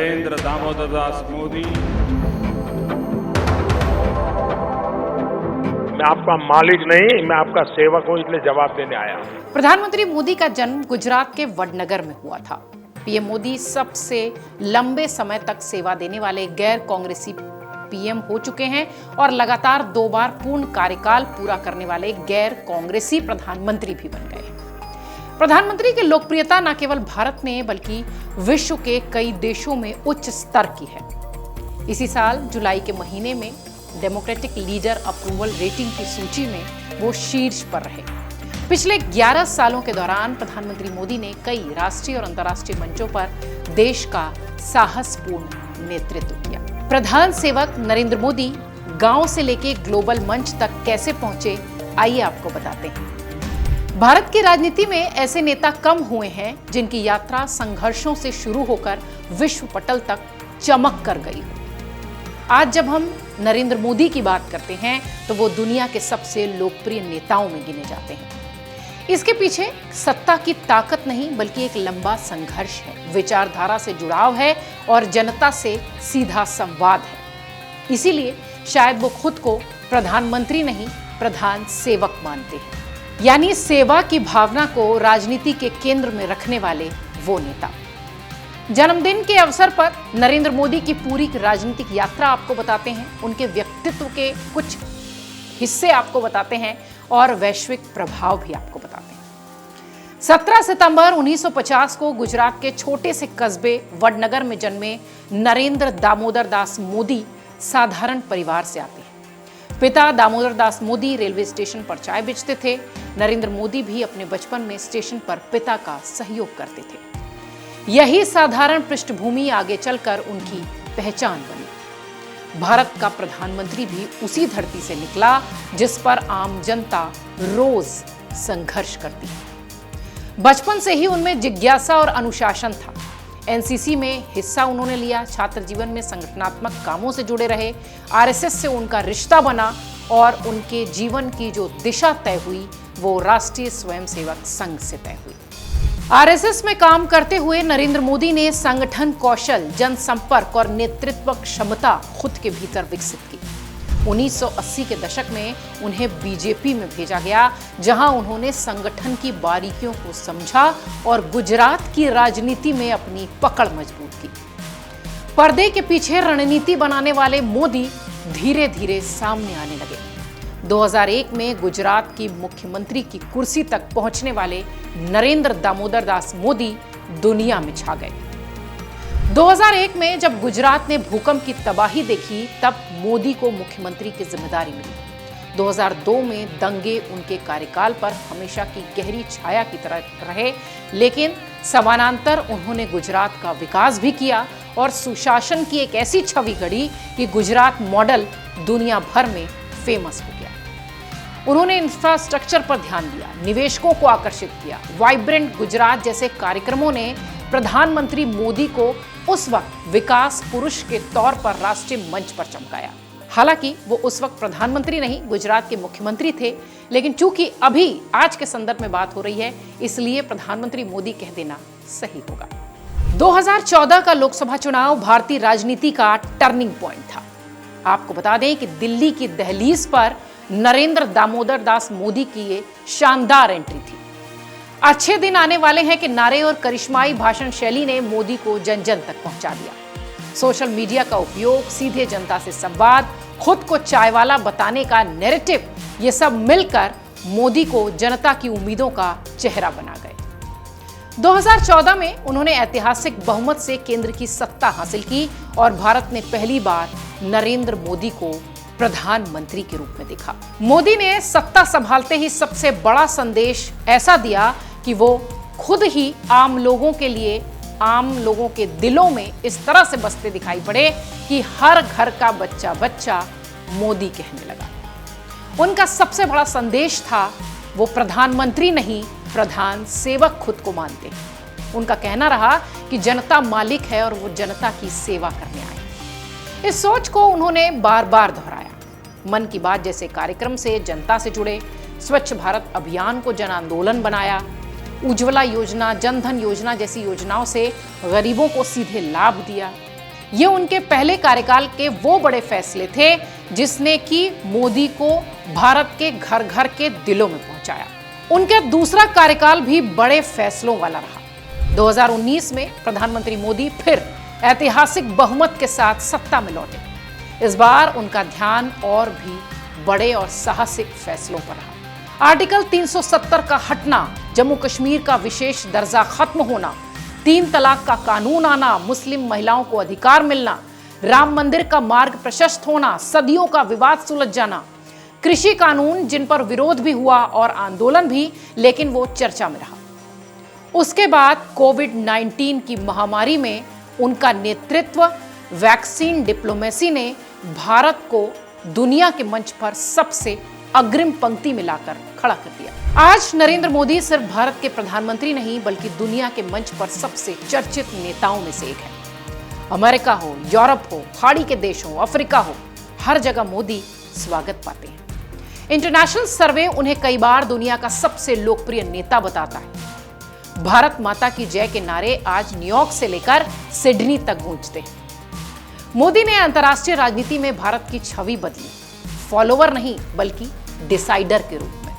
नरेंद्र दामोदर दास मोदी। मैं आपका मालिक नहीं, मैं आपका सेवक हूं, इसलिए जवाब देने आया हूं। प्रधानमंत्री मोदी का जन्म गुजरात के वडनगर में हुआ था। पीएम मोदी सबसे लंबे समय तक सेवा देने वाले गैर कांग्रेसी पीएम हो चुके हैं और लगातार 2 बार पूर्ण कार्यकाल पूरा करने वाले गैर कांग्रेसी प्रधानमंत्री भी बन गए हैं। प्रधानमंत्री की लोकप्रियता न केवल भारत में बल्कि विश्व के कई देशों में उच्च स्तर की है। इसी साल जुलाई के महीने में डेमोक्रेटिक लीडर अप्रूवल रेटिंग की सूची में वो शीर्ष पर रहे। पिछले 11 सालों के दौरान प्रधानमंत्री मोदी ने कई राष्ट्रीय और अंतर्राष्ट्रीय मंचों पर देश का साहसपूर्ण नेतृत्व किया। प्रधान सेवक नरेंद्र मोदी गांव से लेकर ग्लोबल मंच तक कैसे पहुंचे, आइए आपको बताते हैं। भारत की राजनीति में ऐसे नेता कम हुए हैं जिनकी यात्रा संघर्षों से शुरू होकर विश्व पटल तक चमक कर गई हो। आज जब हम नरेंद्र मोदी की बात करते हैं तो वो दुनिया के सबसे लोकप्रिय नेताओं में गिने जाते हैं। इसके पीछे सत्ता की ताकत नहीं बल्कि एक लंबा संघर्ष है, विचारधारा से जुड़ाव है और जनता से सीधा संवाद है। इसीलिए शायद वो खुद को प्रधानमंत्री नहीं, प्रधान सेवक मानते हैं, यानी सेवा की भावना को राजनीति के केंद्र में रखने वाले वो नेता। जन्मदिन के अवसर पर नरेंद्र मोदी की पूरी राजनीतिक यात्रा आपको बताते हैं, उनके व्यक्तित्व के कुछ हिस्से आपको बताते हैं और वैश्विक प्रभाव भी आपको बताते हैं। 17 सितंबर 1950 को गुजरात के छोटे से कस्बे वडनगर में जन्मे नरेंद्र दामोदर दास मोदी साधारण परिवार से आते हैं। पिता दामोदर दास मोदी रेलवे स्टेशन पर चाय बेचते थे। नरेंद्र मोदी भी अपने बचपन में स्टेशन पर पिता का सहयोग करते थे। यही साधारण पृष्ठभूमि आगे चलकर उनकी पहचान बनी। भारत का प्रधानमंत्री भी उसी धरती से निकला जिस पर आम जनता रोज संघर्ष करती है। बचपन से ही उनमें जिज्ञासा और अनुशासन था। एनसीसी में हिस्सा उन्होंने लिया, छात्र जीवन में संगठनात्मक कामों से जुड़े रहे, आरएसएस से उनका रिश्ता बना और उनके जीवन की जो दिशा तय हुई वो राष्ट्रीय स्वयंसेवक संघ से तय हुई। आरएसएस में काम करते हुए नरेंद्र मोदी ने संगठन कौशल, जनसंपर्क और नेतृत्व क्षमता खुद के भीतर विकसित की। 1980 के दशक में उन्हें बीजेपी में भेजा गया, जहां उन्होंने संगठन की बारीकियों को समझा और गुजरात की राजनीति में अपनी पकड़ मजबूत की। पर्दे के पीछे रणनीति बनाने वाले मोदी धीरे धीरे सामने आने लगे। 2001 में गुजरात की मुख्यमंत्री की कुर्सी तक पहुंचने वाले नरेंद्र दामोदर दास मोदी दुनिया में छा गए। 2001 में जब गुजरात ने भूकंप की तबाही देखी तब मोदी को मुख्यमंत्री की जिम्मेदारी मिली। 2002 में दंगे उनके कार्यकाल पर हमेशा की गहरी छाया की तरह रहे, लेकिन समानांतर उन्होंने गुजरात का विकास भी किया और सुशासन की एक ऐसी छवि गढ़ी कि गुजरात मॉडल दुनिया भर में फेमस हो गया। उन्होंने इंफ्रास्ट्रक्चर पर ध्यान दिया, निवेशकों को आकर्षित किया। वाइब्रेंट गुजरात जैसे कार्यक्रमों ने प्रधानमंत्री मोदी को उस वक्त विकास पुरुष के तौर पर राष्ट्रीय मंच पर चमकाया। हालांकि वो उस वक्त प्रधानमंत्री नहीं, गुजरात के मुख्यमंत्री थे, लेकिन चूंकि अभी आज के संदर्भ में बात हो रही है इसलिए प्रधानमंत्री मोदी कह देना सही होगा। 2014 का लोकसभा चुनाव भारतीय राजनीति का टर्निंग पॉइंट था। आपको बता दें कि दिल्ली की दहलीज पर नरेंद्र दामोदर दास मोदी की ये शानदार एंट्री थी। अच्छे दिन आने वाले हैं कि नारे और करिश्माई भाषण शैली ने मोदी को जन जन तक पहुंचा दिया। सोशल मीडिया का उपयोग, सीधे जनता से संवाद, खुद को चायवाला बताने का नैरेटिव, ये सब मिलकर मोदी को जनता की उम्मीदों का चेहरा बना गए। 2014 में उन्होंने ऐतिहासिक बहुमत से केंद्र की सत्ता हासिल की और भारत ने पहली बार नरेंद्र मोदी को प्रधानमंत्री के रूप में देखा। मोदी ने सत्ता संभालते ही सबसे बड़ा संदेश ऐसा दिया कि वो खुद ही आम लोगों के लिए, आम लोगों के दिलों में इस तरह से बसते दिखाई पड़े कि हर घर का बच्चा बच्चा मोदी कहने लगा। उनका सबसे बड़ा संदेश था वो प्रधानमंत्री नहीं, प्रधान सेवक खुद को मानते हैं। उनका कहना रहा कि जनता मालिक है और वो जनता की सेवा करने आए। इस सोच को उन्होंने बार बार दोहराया। मन की बात जैसे कार्यक्रम से जनता से जुड़े, स्वच्छ भारत अभियान को जन आंदोलन बनाया, उज्ज्वला योजना, जनधन योजना जैसी योजनाओं से गरीबों को सीधे लाभ दिया, ये उनके पहले कार्यकाल के वो बड़े फैसले थे जिसने कि मोदी को भारत के घर घर के दिलों में पहुंचाया। उनका दूसरा कार्यकाल भी बड़े फैसलों वाला रहा। 2019 में प्रधानमंत्री मोदी फिर ऐतिहासिक बहुमत के साथ सत्ता में लौटे। इस बार उनका ध्यान और भी बड़े और साहसिक फैसलों पर रहा। आर्टिकल 370 का हटना, जम्मू कश्मीर का विशेष दर्जा खत्म होना, 3 तलाक का कानून आना, मुस्लिम महिलाओं को अधिकार मिलना, राम मंदिर का मार्ग प्रशस्त होना, सदियों का विवाद सुलझ जाना, कृषि कानून जिन पर विरोध भी हुआ और आंदोलन भी, लेकिन वो चर्चा में रहा। उसके बाद कोविड-19 की महामारी में उनका नेतृत्व, वैक्सीन डिप्लोमेसी ने भारत को दुनिया के मंच पर सबसे अग्रिम पंक्ति में लाकर खड़ा कर दिया। आज नरेंद्र मोदी सिर्फ भारत के प्रधानमंत्री नहीं बल्कि दुनिया के मंच पर सबसे चर्चित नेताओं में से एक है। अमेरिका हो, यूरोप हो, खाड़ी के देश हो, अफ्रीका हो, हर जगह मोदी स्वागत पाते हैं। इंटरनेशनल सर्वे उन्हें कई बार दुनिया का सबसे लोकप्रिय नेता बताता है। भारत माता की जय के नारे आज न्यूयॉर्क से लेकर सिडनी तक गूंजते हैं। मोदी ने अंतर्राष्ट्रीय राजनीति में भारत की छवि बदली, फॉलोवर नहीं बल्कि डिसाइडर के रूप में।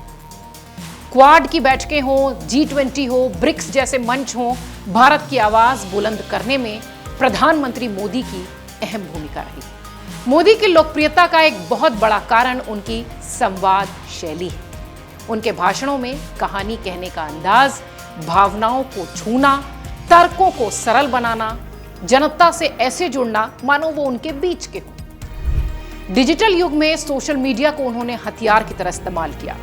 क्वाड की बैठकें हो, G20 हो, ब्रिक्स जैसे मंच हो, भारत की आवाज बुलंद करने में प्रधानमंत्री मोदी की अहम भूमिका रही। मोदी की लोकप्रियता का एक बहुत बड़ा कारण उनकी संवाद शैली है। उनके भाषणों में कहानी कहने का अंदाज, भावनाओं को छूना, तर्कों को सरल बनाना, जनता से ऐसे जुड़ना मानो वो उनके बीच के हो। डिजिटल युग में सोशल मीडिया को उन्होंने हथियार की तरह इस्तेमाल किया।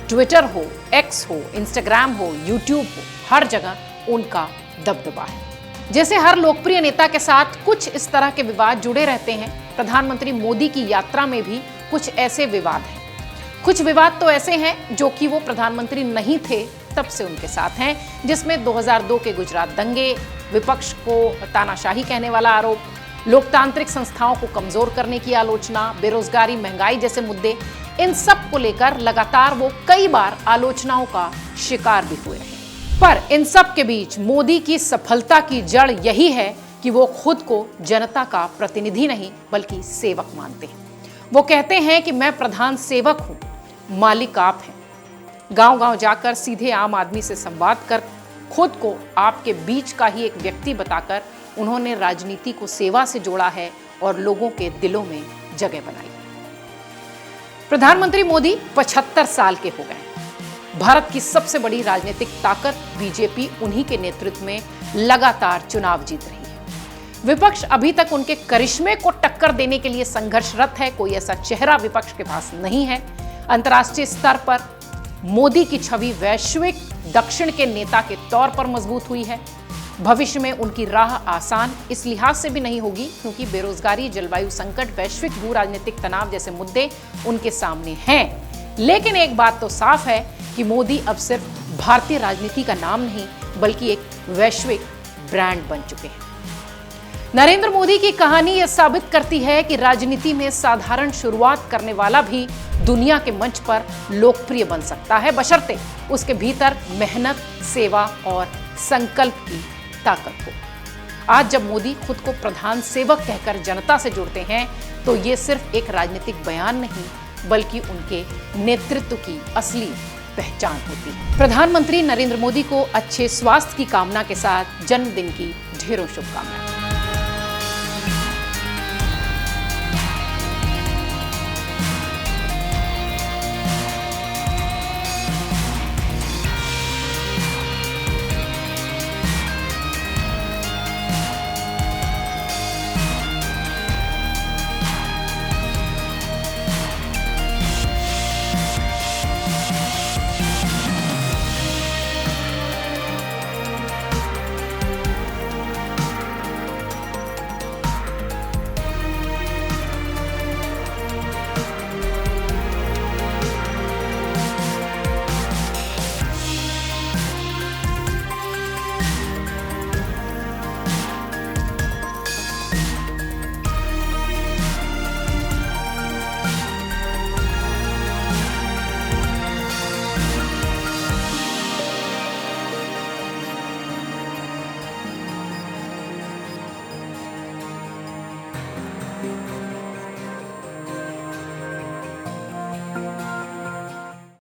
ट्विटर हो, एक्स हो, इंस्टाग्राम हो, यूट्यूब हो, हर जगह उनका दबदबा है। जैसे हर लोकप्रिय नेता के साथ कुछ इस तरह के विवाद जुड़े रहते हैं, प्रधानमंत्री मोदी की यात्रा में भी कुछ ऐसे विवाद हैं। कुछ विवाद तो ऐसे हैं जो कि वो प्रधानमंत्री नहीं थे तब से उनके साथ हैं, जिसमें 2002 के गुजरात दंगे, विपक्ष को तानाशाही कहने वाला आरोप, लोकतांत्रिक संस्थाओं को कमजोर करने की आलोचना, बेरोजगारी, महंगाई जैसे मुद्दे, इन सब को लेकर लगातार वो कई बार आलोचनाओं का शिकार भी हुए हैं। पर इन सब के बीच मोदी की सफलता की जड़ यही है कि वो खुद को जनता का प्रतिनिधि नहीं बल्कि सेवक मानते हैं। वो कहते हैं कि मैं प्रधान सेवक हूं, मालिक आप हैं। गांव-गांव जाकर सीधे आम आदमी से संवाद कर खुद को आपके बीच का ही एक व्यक्ति बताकर उन्होंने राजनीति को सेवा से जोड़ा है और लोगों के दिलों में जगह बनाई। प्रधानमंत्री मोदी 75 साल के हो गए। भारत की सबसे बड़ी राजनीतिक ताकत बीजेपी उन्हीं के नेतृत्व में लगातार चुनाव जीत रही है। विपक्ष अभी तक उनके करिश्मे को टक्कर देने के लिए संघर्षरत है। कोई ऐसा चेहरा विपक्ष के पास नहीं है। अंतर्राष्ट्रीय स्तर पर मोदी की छवि वैश्विक दक्षिण के नेता के तौर पर मजबूत हुई है। भविष्य में उनकी राह आसान इस लिहाज से भी नहीं होगी क्योंकि बेरोजगारी, जलवायु संकट, वैश्विक भू राजनीतिक तनाव जैसे मुद्दे उनके सामने हैं। लेकिन एक बात तो साफ है कि मोदी अब सिर्फ भारतीय राजनीति का नाम नहीं बल्कि एक वैश्विक ब्रांड बन चुके हैं। नरेंद्र मोदी की कहानी यह साबित करती है कि राजनीति में साधारण शुरुआत करने वाला भी दुनिया के मंच पर लोकप्रिय बन सकता है, बशर्ते उसके भीतर मेहनत, सेवा और संकल्प की ताकत हो। आज जब मोदी खुद को प्रधान सेवक कहकर जनता से जुड़ते हैं तो ये सिर्फ एक राजनीतिक बयान नहीं बल्कि उनके नेतृत्व की असली पहचान होती है। प्रधानमंत्री नरेंद्र मोदी को अच्छे स्वास्थ्य की कामना के साथ जन्मदिन की ढेरों शुभकामनाएं।